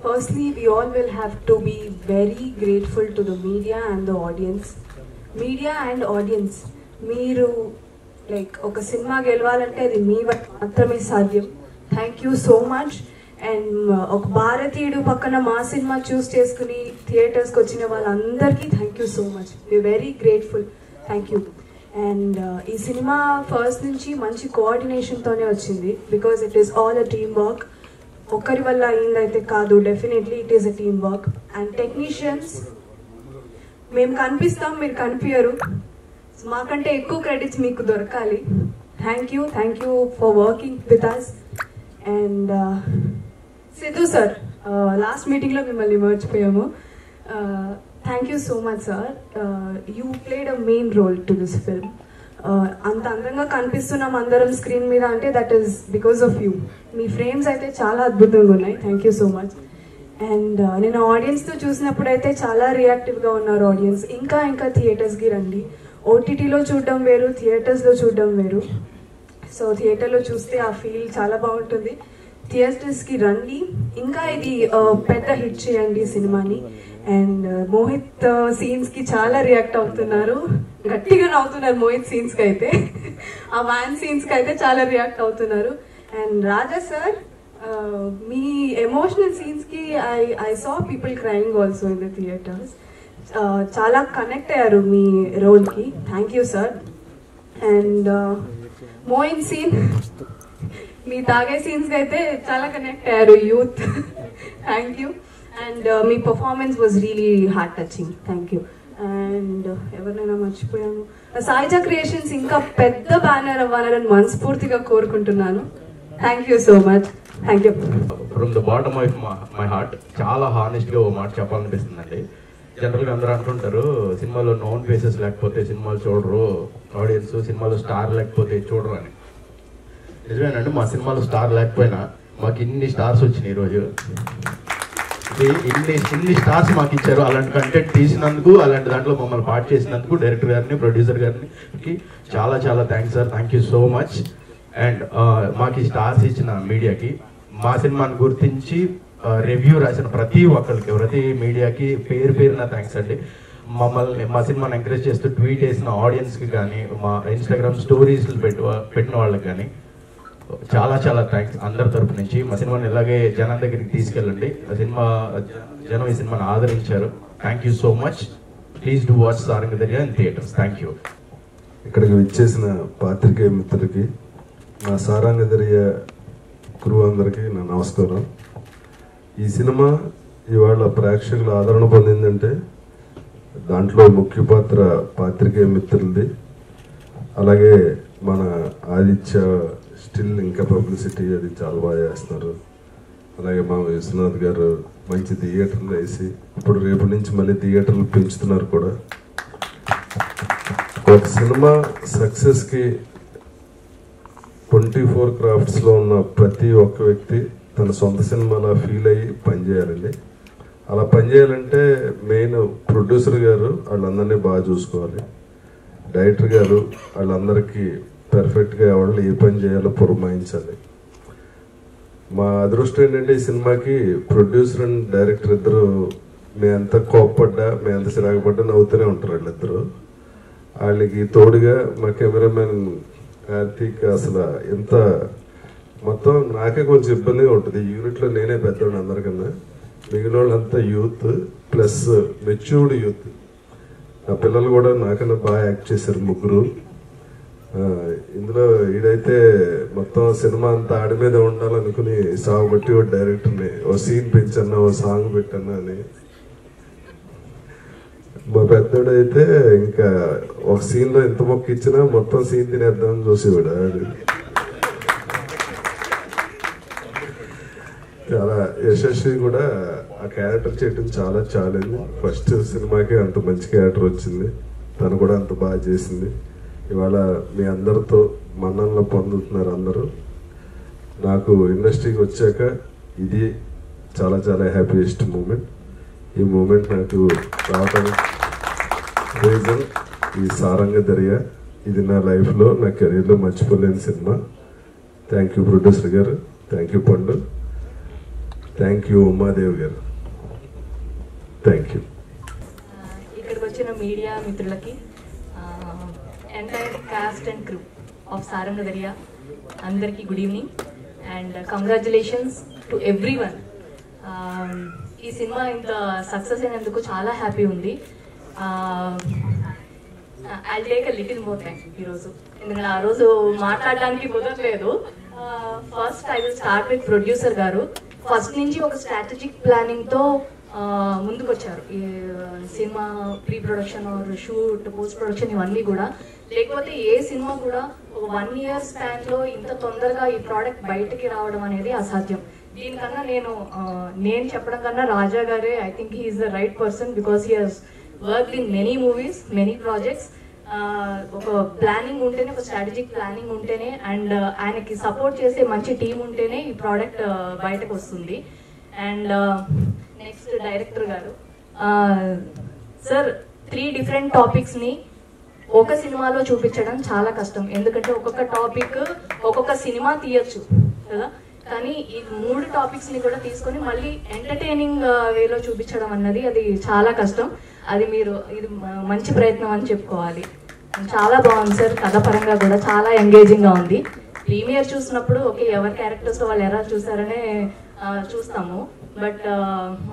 Firstly, we all will have to be very grateful to the media and the audience. Media and audience, మీరు like ఒక cinema గెలవాలంటే అది మీ మాత్రమే సాధ్యం. Thank you so much. And ఒక భారతీయుడు పక్కన మా సినిమా చూస్ చేసుకుని థియేటర్స్కి వచ్చిన వాళ్ళందరికీ thank you so much. We very grateful. Thank you. And ఈ సినిమా ఫస్ట్ నుంచి మంచి కోఆర్డినేషన్తోనే వచ్చింది. Because it is all a team work. ఒకరి వల్ల అయిందైతే కాదు, definitely it is a team work. And technicians, మేము కనిపిస్తాం, మీరు కనిపించరు. మాకంటే ఎక్కువ క్రెడిట్స్ మీకు దొరకాలి. Thank you for working with us. And Siddhu sir, last మీటింగ్లో మిమ్మల్ని మర్చిపోయాము. Thank you so much sir. You played a main role to this film. అంత అందంగా కనిపిస్తున్నాం అందరం స్క్రీన్ మీద అంటే that is because of you. మీ ఫ్రేమ్స్ అయితే చాలా అద్భుతంగా ఉన్నాయి. Thank you so much. And నేను ఆడియన్స్తో చూసినప్పుడు అయితే చాలా రియాక్టివ్గా ఉన్నారు ఆడియన్స్. ఇంకా థియేటర్స్కి రండి. ఓటీటీలో చూడడం వేరు, థియేటర్స్లో చూడడం వేరు. సో థియేటర్లో చూస్తే ఆ ఫీల్ చాలా బాగుంటుంది. థియేటర్స్కి రండి. ఇంకా ఇది పెద్ద హిట్ చేయండి సినిమాని. అండ్ మోహిత్ సీన్స్కి చాలా రియాక్ట్ అవుతున్నారు, గట్టిగా నవ్వుతున్నారు. మోహిత్ సీన్స్కి అయితే, ఆ వ్యాన్ సీన్స్కి అయితే చాలా రియాక్ట్ అవుతున్నారు. అండ్ రాజా సార్, మీ ఎమోషనల్ సీన్స్కి I saw people crying also in the theatres. చాలా కనెక్ట్ అయ్యారు మీ రోల్కి. Thank you sir. అండ్ మోయిన్ సీన్, మీ తాగే సీన్స్కి అయితే చాలా కనెక్ట్ అయ్యారు యూత్. Thank you. అండ్ మీ performance was really heart touching. Thank you. And ఎవరినైనా మర్చిపోయాను. సాయిజా క్రియేషన్స్ ఇంకా పెద్ద బ్యానర్ అవ్వాలని మనస్ఫూర్తిగా కోరుకుంటున్నాను. Thank you so much. Thank you. From the bottom of my heart చాలా హానెస్ట్గా ఓ మాట చెప్పాలనిపిస్తుందండి. జనరల్గా అందరూ అంటుంటారు సినిమాలో నోన్ ఫేసెస్ లేకపోతే సినిమాలు చూడరు ఆడియన్స్, సినిమాలో స్టార్ లేకపోతే చూడరు అని. నిజమేనండి, మా సినిమాలో స్టార్ లేకపోయినా మాకు ఇన్ని స్టార్స్ వచ్చినాయి ఈరోజు. ఇన్ని స్టార్స్ మాకు ఇచ్చారు. అలాంటి కంటెంట్ తీసినందుకు, అలాంటి దాంట్లో మమ్మల్ని పార్ట్ చేసినందుకు డైరెక్టర్ గారిని, ప్రొడ్యూసర్ గారికి చాలా చాలా thanks sir. Thank you so much. And మాకు ఈ స్టార్స్ ఇచ్చిన మీడియాకి, మా సినిమాని గుర్తించి రివ్యూ రాసిన ప్రతి ఒక్కరికి, ప్రతి మీడియాకి పేరున థ్యాంక్స్ అండి. మమ్మల్ని, మా సినిమాని ఎంకరేజ్ చేస్తూ ట్వీట్ చేసిన ఆడియన్స్కి కానీ, మా ఇన్స్టాగ్రామ్ స్టోరీస్లు పెట్టిన వాళ్ళకి కానీ చాలా చాలా థ్యాంక్స్ అందరి తరపు నుంచి. మా సినిమాని ఇలాగే జనం దగ్గరికి తీసుకెళ్ళండి. జనం ఈ సినిమాని ఆదరించారు. Thank you so much. Please do watch Saranga Darya in theatres. Thank you. ఇక్కడికి విచ్చేసిన పాత్రికేయ మిత్రులకి, మా సారంగ దర్యా క్రూ అందరికీ నా నమస్కారం. ఈ సినిమా ఇవాళ ప్రేక్షకుల ఆదరణ పొందిందంటే దాంట్లో ముఖ్య పాత్ర పాత్రికేయ మిత్రులది. అలాగే మన ఆదిత్య స్టిల్ ఇంకా పబ్లిసిటీ అది చాలా బాగా చేస్తున్నారు. అలాగే మా విశ్వనాథ్ గారు మంచి థియేటర్లు వేసి ఇప్పుడు రేపటి నుంచి మళ్ళీ థియేటర్లు పెంచుతున్నారు కూడా. ఒక సినిమా సక్సెస్కి 24 క్రాఫ్ట్స్లో ఉన్న ప్రతి ఒక్క వ్యక్తి తన సొంత సినిమాలా ఫీల్ అయ్యి పనిచేయాలండి. అలా పనిచేయాలంటే మెయిన్ ప్రొడ్యూసర్ గారు వాళ్ళందరినీ బాగా చూసుకోవాలి. డైరెక్టర్ గారు వాళ్ళందరికీ పర్ఫెక్ట్గా ఎవరు ఏ పని చేయాలో పురమాయించాలి. మా అదృష్టం ఏంటంటే ఈ సినిమాకి ప్రొడ్యూసర్ అండ్ డైరెక్టర్ ఇద్దరు మేము ఎంత కోప్పడ్డా, మేము ఎంత చిరాకుపడ్డా నవ్వుతూనే ఉంటారు వాళ్ళిద్దరు. వాళ్ళకి తోడుగా మా కెమెరామెన్ కార్తీక్ అసలు ఎంత మొత్తం నాకే కొంచెం ఇబ్బందిగా ఉంటుంది. ఈ యూనిట్లో నేనే పెద్దవాడిని అందరికన్నా. మిగిలిన వాళ్ళంతా యూత్ ప్లస్ మెచ్యూర్డ్ యూత్. ఆ పిల్లలు కూడా నాకన్నా బాగా యాక్ట్ చేశారు ముగ్గురు. ఇందులో ఈడైతే మొత్తం సినిమా అంతా ఆడి మీద ఉండాలనుకుని సాగుబట్టి ఓ డైరెక్టర్ని ఓ సీన్ పెంచన్నా, ఓ సాంగ్ పెట్టన్నా అని. మా పెద్దోడైతే ఇంకా ఒక సీన్లో ఎంత మొక్క ఇచ్చినా మొత్తం సీన్ తినేద్దామని చూసేవాడు. చాలా యశస్వి కూడా ఆ క్యారెక్టర్ చేయడం చాలా ఛాలెంజ్. ఫస్ట్ సినిమాకి అంత మంచి క్యారెక్టర్ వచ్చింది, తను కూడా అంత బాగా చేసింది. ఇవాళ మీ అందరితో మన్ననలు పొందుతున్నారు అందరూ. నాకు ఇండస్ట్రీకి వచ్చాక ఇది చాలా చాలా హ్యాపీయెస్ట్ మూమెంట్. ఈ మూమెంట్ నాకు రావడానికి రీజన్ ఈ సారంగ దర్యా. ఇది నా లైఫ్లో, నా కెరీర్లో మర్చిపోలేని సినిమా. థ్యాంక్ యూ ప్రొడ్యూసర్ గారు, thank you Pandu, thank you Umadevi garu. Thank you. ఇక్కడికి వచ్చిన మీడియా మిత్రులకి, entire cast and crew of Saranga Dariya అందరికీ good evening and congratulations to everyone. ఈ సినిమా ఇంత సక్సెస్ అయినందుకు చాలా హ్యాపీ ఉంది. I take a little more time ఈరోజు, ఎందుకంటే ఆ రోజు మాట్లాడడానికి కుదరలేదు. First I will start with producer గారు. ఫస్ట్ నుంచి ఒక స్ట్రాటజిక్ ప్లానింగ్తో ముందుకు వచ్చారు. ఈ సినిమా pre production or shoot, post production ఇవన్నీ కూడా. లేకపోతే ఏ సినిమా కూడా ఒక 1 year స్పాన్లో ఇంత తొందరగా ఈ ప్రోడక్ట్ బయటకి రావడం అనేది అసాధ్యం. దీనికన్నా నేను చెప్పడం కన్నా రాజా గారే, I think he is the right person because he has worked in many movies, many projects. ఒక ప్లానింగ్ ఉంటేనే, ఒక స్ట్రాటజిక్ ప్లానింగ్ ఉంటేనే అండ్ ఆయనకి సపోర్ట్ చేసే మంచి టీం ఉంటేనే ఈ ప్రోడక్ట్ బయటకు వస్తుంది. అండ్ నెక్స్ట్ డైరెక్టర్ గారు, సార్ 3 different టాపిక్స్ని ఒక సినిమాలో చూపించడం చాలా కష్టం. ఎందుకంటే ఒక్కొక్క టాపిక్ ఒక్కొక్క సినిమా తీయచ్చు కదా, కానీ ఈ 3 టాపిక్స్ని కూడా తీసుకొని మళ్ళీ ఎంటర్టైనింగ్ వేలో చూపించడం అన్నది అది చాలా కష్టం. అది ఇది మంచి ప్రయత్నం అని చెప్పుకోవాలి. చాలా బాగుంది సార్, కథ పరంగా కూడా చాలా ఎంగేజింగ్గా ఉంది. ప్రీమియర్ చూసినప్పుడు ఓకే ఎవరి క్యారెక్టర్స్ వాళ్ళు ఎలా చూసారనే చూస్తాము, బట్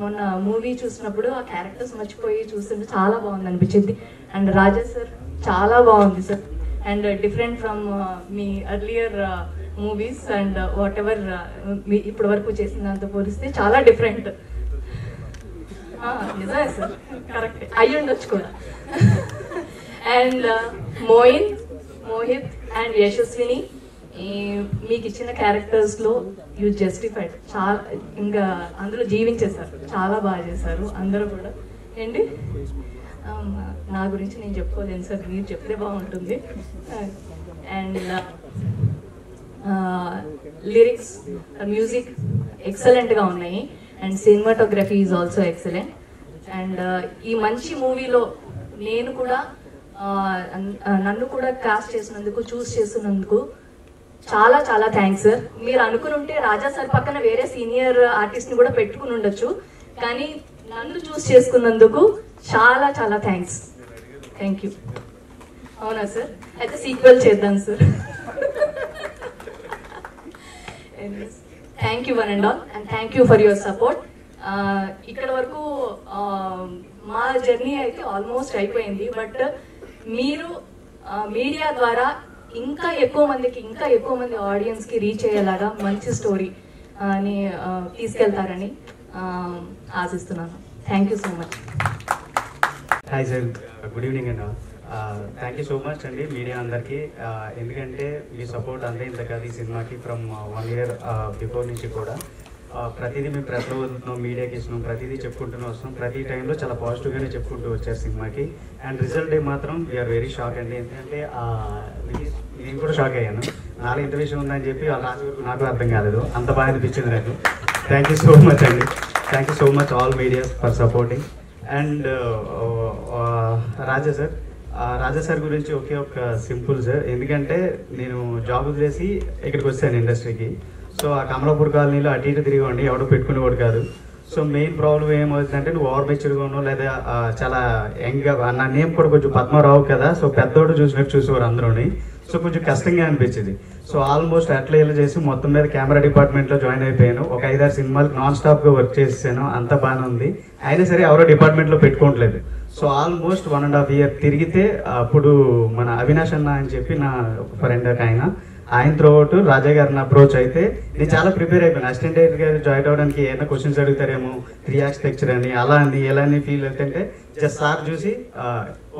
మొన్న మూవీ చూసినప్పుడు ఆ క్యారెక్టర్స్ మర్చిపోయి చూస్తుంటే చాలా బాగుంది అనిపించింది. అండ్ రాజా సార్ చాలా బాగుంది సార్, అండ్ డిఫరెంట్ ఫ్రమ్ మీ earlier movies and whatever మీ ఇప్పటి వరకు చేసిన దాంతో పోలిస్తే చాలా డిఫరెంట్. నిజమే సార్, కరెక్ట్ అయ్యి ఉండొచ్చు కూడా. అండ్ మోహిత్ అండ్ యశస్విని, మీకు ఇచ్చిన క్యారెక్టర్స్లో యూ జస్టిఫైడ్, చాలా ఇంకా అందులో జీవించేశారు, చాలా బాగా చేశారు అందరూ కూడా. ఏంటి నా గురించి నేను చెప్పుకోలేను సార్, మీరు చెప్తే బాగుంటుంది. అండ్ లిరిక్స్, మ్యూజిక్ ఎక్సలెంట్గా ఉన్నాయి and cinematography is also excellent. And ఈ మంచి మూవీలో నేను కూడా నన్ను కూడా కాస్ట్ చేసినందుకు, చూస్ చేసినందుకు చాలా చాలా థ్యాంక్స్ సార్. మీరు అనుకుని ఉంటే రాజా సార్ పక్కన వేరే సీనియర్ ఆర్టిస్ట్ని కూడా పెట్టుకుని ఉండొచ్చు, కానీ నన్ను చూస్ చేసుకున్నందుకు చాలా చాలా థ్యాంక్స్. Thank you. అవునా సార్, అయితే సీక్వెల్ చేద్దాం sir. Thank you one and all and thank you for your support. ఇక్కడ వరకు మా జర్నీ అయితే ఆల్మోస్ట్ అయిపోయింది, బట్ మీరు మీడియా ద్వారా ఇంకా ఎక్కువ మంది ఆడియన్స్కి రీచ్ అయ్యేలాగా మంచి స్టోరీ అని తీసుకెళ్తారని ఆశిస్తున్నాను. Thank you so much. Hi sir, good evening అండి. థ్యాంక్ యూ సో మచ్ అండి మీడియా అందరికీ. ఎందుకంటే మీ సపోర్ట్ అంతే ఇంత కాదు ఈ సినిమాకి. ఫ్రమ్ 1 year బిఫోర్ నుంచి కూడా ప్రతిదీ మేము ప్రెస్లో వదులుతున్నాం, మీడియాకి ఇస్తున్నాం, ప్రతిదీ చెప్పుకుంటూనే వస్తున్నాం. ప్రతి టైంలో చాలా పాజిటివ్గానే చెప్పుకుంటూ వచ్చారు సినిమాకి. అండ్ రిజల్ట్ డే మాత్రం వీఆర్ వెరీ షాక్ అండి. ఎందుకంటే నేను కూడా షాక్ అయ్యాను. నాలో ఇంత విషయం ఉందని చెప్పి నాకు అర్థం కాలేదు, అంత బాగా అనిపించింది నాకు. థ్యాంక్ యూ సో మచ్ అండి. Thank you so much all media for supporting. And Raja sir గురించి ఒకే ఒక సింపుల్ సార్, ఎందుకంటే నేను జాబ్ వదిలేసి ఇక్కడికి వచ్చాను ఇండస్ట్రీకి. సో ఆ కమలాపూర్ కాలనీలో అటు ఇటు తిరిగి ఎవడో పెట్టుకునేవాడు కాదు. సో మెయిన్ ప్రాబ్లం ఏమవుతుందంటే నువ్వు ఓవర్ మెచ్యూర్గానో లేదా చాలా యంగ్గా, నా నేమ్ కూడా కొంచెం పద్మారావు కదా, సో పెద్దోడు చూసినట్టు చూసేవారు అందరూని. సో కొంచెం కష్టంగా అనిపించింది. సో ఆల్మోస్ట్ అట్లా ఇలా చేసి మొత్తం మీద కెమెరా డిపార్ట్మెంట్లో జాయిన్ అయిపోయాను. ఒక 5-6 సినిమాలకు నాన్ స్టాప్గా వర్క్ చేసాను, అంతా బాగానే ఉంది. అయినా సరే ఎవరో డిపార్ట్మెంట్లో పెట్టుకోవట్లేదు. సో ఆల్మోస్ట్ 1.5 year తిరిగితే అప్పుడు మన అవినాష్ అన్న అని చెప్పి నా ఫ్రెండ్ ఆయన త్రూఅవుట్ రాజా గారిని అప్రోచ్ అయితే నేను చాలా ప్రిపేర్ అయిపోయాను. అసిస్టెంట్ డైరెక్టర్ గారు జాయిన్ అవ్వడానికి ఏమైనా క్వశ్చన్స్ అడుగుతారేమో, 3 acts స్ట్రక్చర్ అని అలా అని ఎలా అని ఫీల్ అవుతుంటే జస్ట్ సార్ చూసి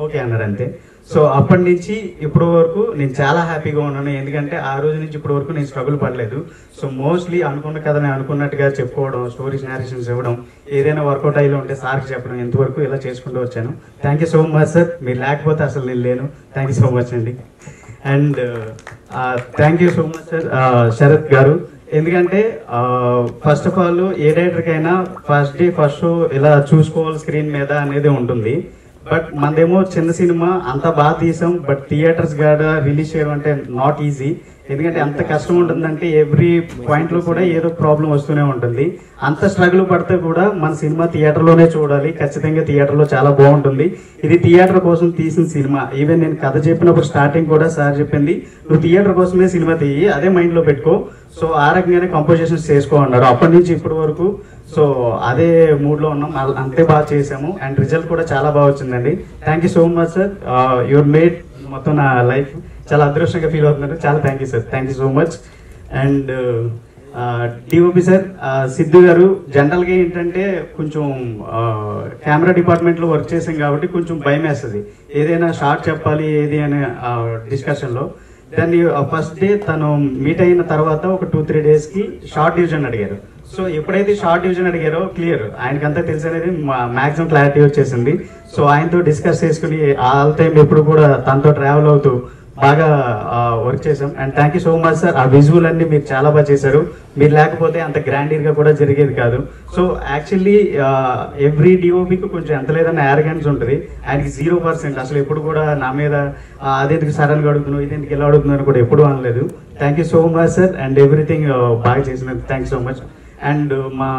ఓకే అన్నారు అంతే. సో అప్పటి నుంచి ఇప్పటి వరకు నేను చాలా హ్యాపీగా ఉన్నాను, ఎందుకంటే ఆ రోజు నుంచి ఇప్పటి వరకు నేను స్ట్రగుల్ పడలేదు. సో మోస్ట్లీ అనుకున్న కథ నేను అనుకున్నట్టుగా చెప్పుకోవడం, స్టోరీస్ నేరేషన్స్ ఇవ్వడం, ఏదైనా వర్కౌట్ అయ్యి ఉంటే సార్కి చెప్పడం, ఎంతవరకు ఇలా చేసుకుంటూ వచ్చాను. Thank you so much sir, మీరు లేకపోతే అసలు నేను లేను. థ్యాంక్ యూ సో మచ్ అండి. And thank you so much sir Sharath garu, ఎందుకంటే ఫస్ట్ ఆఫ్ ఆల్ ఏ డైరెక్టర్కైనా ఫస్ట్ డే ఫస్ట్ షో ఇలా చూసుకోవాలి స్క్రీన్ మీద అనేది ఉంటుంది. బట్ మనదేమో చిన్న సినిమా, అంత బాగా తీసాం, బట్ థియేటర్స్ కాడ రిలీజ్ చేయడం అంటే నాట్ ఈజీ. ఎందుకంటే అంత కష్టం ఉంటుందంటే ఎవ్రీ పాయింట్లో కూడా ఏదో ప్రాబ్లం వస్తూనే ఉంటుంది. అంత స్ట్రగుల్ పడితే కూడా మన సినిమా థియేటర్లోనే చూడాలి, ఖచ్చితంగా థియేటర్లో చాలా బాగుంటుంది. ఇది థియేటర్ కోసం తీసిన సినిమా. ఈవెన్ నేను కథ చెప్పినప్పుడు స్టార్టింగ్ కూడా సార్ చెప్పింది, నువ్వు థియేటర్ కోసమే సినిమా తీయి, అదే మైండ్లో పెట్టుకో. సో ఆ రకంగానే కంపోజిషన్స్ చేసుకో అన్నారు. అప్పటి నుంచి ఇప్పటి వరకు సో అదే మూడ్లో ఉన్నాం, అంతే బాగా చేసాము. అండ్ రిజల్ట్ కూడా చాలా బాగా వచ్చిందండి. Thank you so much sir. Your made మొత్తం నా లైఫ్ చాలా అదృష్టంగా ఫీల్ అవుతున్నారు. చాలా thank you sir. Thank you so much. And DOP sir, Siddhu గారు, జనరల్గా ఏంటంటే కొంచెం కెమెరా డిపార్ట్మెంట్లో వర్క్ చేసాం కాబట్టి కొంచెం భయం వేస్తుంది ఏదైనా షార్ట్ చెప్పాలి ఏది అనే డిస్కషన్లో. దాన్ని ఫస్ట్ డే తను మీట్ అయిన తర్వాత ఒక 2-3 డేస్కి షార్ట్ డివిజన్ అడిగారు. సో ఎప్పుడైతే షార్ట్ డివిజన్ అడిగారో క్లియర్ ఆయనకంతా తెలిసి అనేది మ్యాక్సిమం క్లారిటీ వచ్చేసింది. సో ఆయనతో డిస్కస్ చేసుకుని ఆల్ టైం ఎప్పుడు కూడా తనతో ట్రావెల్ అవుతూ బాగా వర్క్ చేసాం. And thank you so much sir. ఆ విజువల్ అన్ని మీరు చాలా బాగా చేశారు. మీరు లేకపోతే అంత గ్రాండీర్గా కూడా జరిగేది కాదు. సో యాక్చువల్లీ ఎవ్రీ డిఓపికి కొంచెం ఎంత లేదన్న యారగెన్స్ ఉంటుంది, ఆయనకి 0%. అసలు ఎప్పుడు కూడా నా మీద అదేందుకు సడన్గా అడుగుతున్నావు, ఇదేందుకు ఎలా అడుగుతున్నాను కూడా ఎప్పుడు అనలేదు. Thank you so much sir. And everything బాగా చేసినందుకు thank you so much. And మా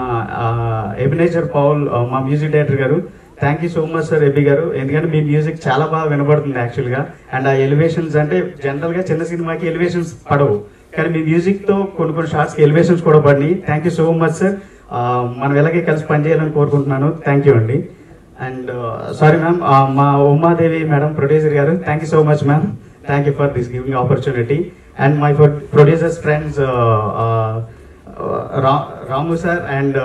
ఎబినేజర్ పౌల్, మా మ్యూజిక్ డైరెక్టర్ గారు, thank you so much sir Ebi గారు. ఎందుకంటే మీ మ్యూజిక్ చాలా బాగా వినబడుతుంది యాక్చువల్గా. అండ్ ఆ ఎలివేషన్స్ అంటే జనరల్గా చిన్న సినిమాకి ఎలివేషన్స్ పడవు, కానీ మీ మ్యూజిక్తో కొన్ని షార్ట్స్కి ఎలివేషన్స్ కూడా పడినాయి. Thank you so much sir. మనం ఎలాగే కలిసి పనిచేయాలని కోరుకుంటున్నాను. థ్యాంక్ యూ అండి. అండ్ సారీ మ్యామ్, మా ఉమాదేవి మేడం ప్రొడ్యూసర్ గారు, thank you so much ma'am. Thank you for this giving opportunity. And my producers friends Ramu sir and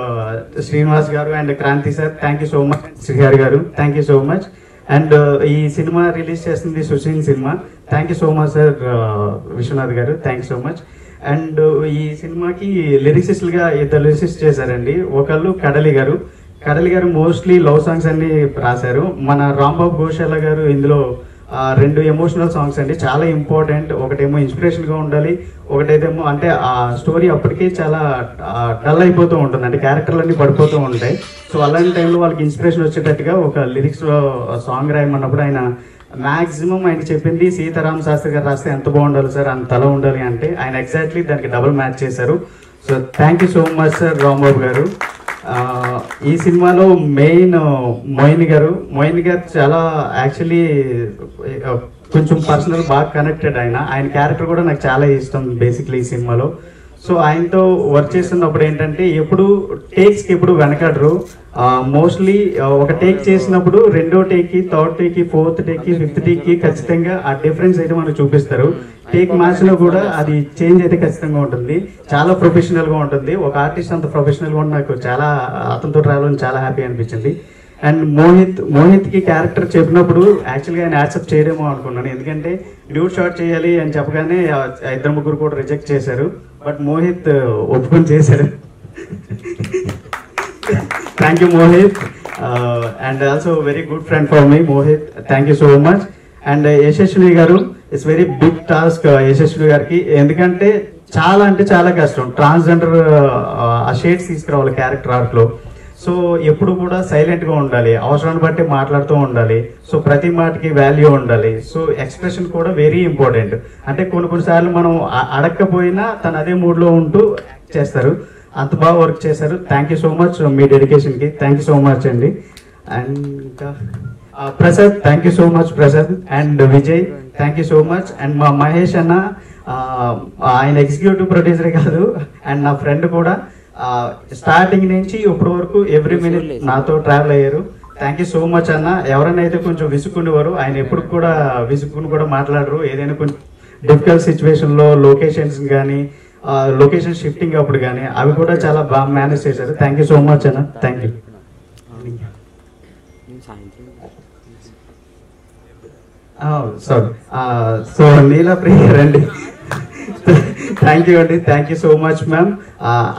Srinivas garu and Kranti sir, thank you so much. Srihari garu, thank you so much. And ఈ cinema release చేస్తుంది Sushil cinema. Thank you so much sir Vishwanath గారు, thank you so much. And ఈ సినిమాకి లిరిసిస్ట్లుగా 2 lyricist చేశారండి. ఒకళ్ళు కడలి గారు mostly love songs అన్ని రాశారు. మన రాంబాబు ఘోషాల గారు ఇందులో 2 ఎమోషనల్ సాంగ్స్ అండి, చాలా ఇంపార్టెంట్. ఒకటేమో ఇన్స్పిరేషన్గా ఉండాలి, ఒకటేదేమో అంటే ఆ స్టోరీ అప్పటికే చాలా డల్ అయిపోతూ ఉంటుంది, అంటే క్యారెక్టర్లన్నీ పడిపోతూ ఉంటాయి. సో అలాంటి టైంలో వాళ్ళకి ఇన్స్పిరేషన్ వచ్చేటట్టుగా ఒక లిరిక్స్లో సాంగ్ రాయమన్నప్పుడు ఆయన మ్యాక్సిమం ఆయన చెప్పింది సీతారామ శాస్త్రి గారు రాస్తే ఎంత బాగుండాలి సార్, అంత అలా ఉండాలి అంటే ఆయన ఎగ్జాక్ట్లీ దానికి డబుల్ మ్యాచ్ చేశారు. So thank you so much sir Rambabu గారు. ఈ సినిమాలో మెయిన్ మోయిన్ గారు చాలా యాక్చువల్లీ కొంచెం పర్సనల్ బాగా కనెక్టెడ్. ఆయన క్యారెక్టర్ కూడా నాకు చాలా ఇష్టం బేసిక్లీ ఈ సినిమాలో. సో ఆయనతో వర్క్ చేస్తున్నప్పుడు ఏంటంటే ఎప్పుడు టేక్స్కి ఎప్పుడు వెనకాడరు. మోస్ట్లీ ఒక టేక్ చేసినప్పుడు 2వ టేక్కి, 3rd టేక్కి, 4th టేక్కి, 5th టేక్కి ఖచ్చితంగా ఆ డిఫరెన్స్ అయితే మనకు చూపిస్తారు. టేక్ మ్యాచ్లో కూడా అది చేంజ్ అయితే ఖచ్చితంగా ఉంటుంది, చాలా ప్రొఫెషనల్గా ఉంటుంది. ఒక ఆర్టిస్ట్ అంత ప్రొఫెషనల్గా ఉండి నాకు చాలా అతనితో ట్రావెల్ చాలా హ్యాపీ అనిపించింది. అండ్ మోహిత్కి క్యారెక్టర్ చెప్పినప్పుడు యాక్చువల్గా ఆయన యాక్సెప్ట్ చేయడేమో అనుకున్నాను, ఎందుకంటే డ్యూట్ షాట్ చేయాలి అని చెప్పగానే 2-3 కూడా రిజెక్ట్ చేశారు. బట్ మోహిత్ ఒప్పుకొని చేశారు. Thank you Mohit. And also very good friend for me Mohit, thank you so much. And Yashaswini garu, it's very big task Yashaswini గారికి, ఎందుకంటే చాలా కష్టం ట్రాన్స్జెండర్ ఆ షేడ్స్ తీసుకురావాలి క్యారెక్టర్ ఆర్ట్లో. సో ఎప్పుడు కూడా సైలెంట్గా ఉండాలి, అవసరాన్ని బట్టి మాట్లాడుతూ ఉండాలి. సో ప్రతి మాటకి వాల్యూ ఉండాలి. సో ఎక్స్ప్రెషన్ కూడా వెరీ ఇంపార్టెంట్. అంటే కొన్నిసార్లు మనం అడగకపోయినా తను అదే మూడ్లో ఉంటూ చేస్తారు. అంత బాగా వర్క్ చేశారు. థ్యాంక్ యూ సో మచ్ మీ డెడికేషన్కి, థ్యాంక్ యూ సో మచ్ అండి. అండ్ ఇంకా Prasad, thank you so much Prasad. And Vijay, thank you so much. And మా మహేష్ అన్న, ఆయన ఎగ్జిక్యూటివ్ ప్రొడ్యూసరే కాదు అండ్ నా ఫ్రెండ్ కూడా. స్టార్టింగ్ నుంచి ఇప్పటి వరకు ఎవ్రీ మినిట్ నాతో ట్రావెల్ అయ్యారు. థ్యాంక్ యూ సో మచ్ అన్న. ఎవరైనా అయితే కొంచెం విసుక్కునేవారు, ఆయన ఎప్పుడు కూడా విసుక్కుని కూడా మాట్లాడరు. ఏదైనా కొంచెం డిఫికల్ట్ సిచ్యువేషన్లో లొకేషన్స్ కానీ లొకేషన్ షిఫ్టింగ్ అప్పుడు కానీ అవి కూడా చాలా బాగా మేనేజ్ చేశారు. థ్యాంక్ యూ సో మచ్ అన్న, థ్యాంక్ యూ. సారీ, సో నీలప్రియ రండి. థ్యాంక్ యూ అండి, thank you so much ma'am.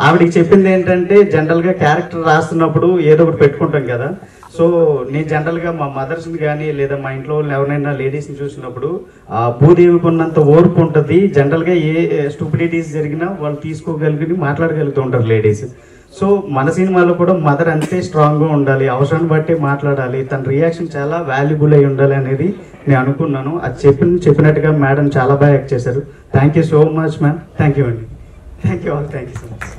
ఆవిడకి చెప్పింది ఏంటంటే జనరల్గా క్యారెక్టర్ రాస్తున్నప్పుడు ఏదో ఒకటి పెట్టుకుంటాం కదా. సో నేను జనరల్గా మా మదర్స్ని కానీ లేదా మా ఇంట్లో ఎవరైనా లేడీస్ని చూసినప్పుడు భూదేవికి ఉన్నంత ఓర్పు ఉంటుంది. జనరల్గా ఏ స్టూపిడిటీస్ జరిగినా వాళ్ళు తీసుకోగలిగి మాట్లాడగలుగుతూ ఉంటారు లేడీస్. సో మన సినిమాలో కూడా మదర్ అంతే స్ట్రాంగ్గా ఉండాలి, అవసరాన్ని బట్టి మాట్లాడాలి, తన రియాక్షన్ చాలా వాల్యుబుల్ అయి ఉండాలి అనేది నేను అనుకున్నాను. అది చెప్పినట్టుగా మేడం చాలా బాగా యాక్ట్ చేశారు. Thank you so much ma'am. Thank you అండి. Thank you all. Thank you so much.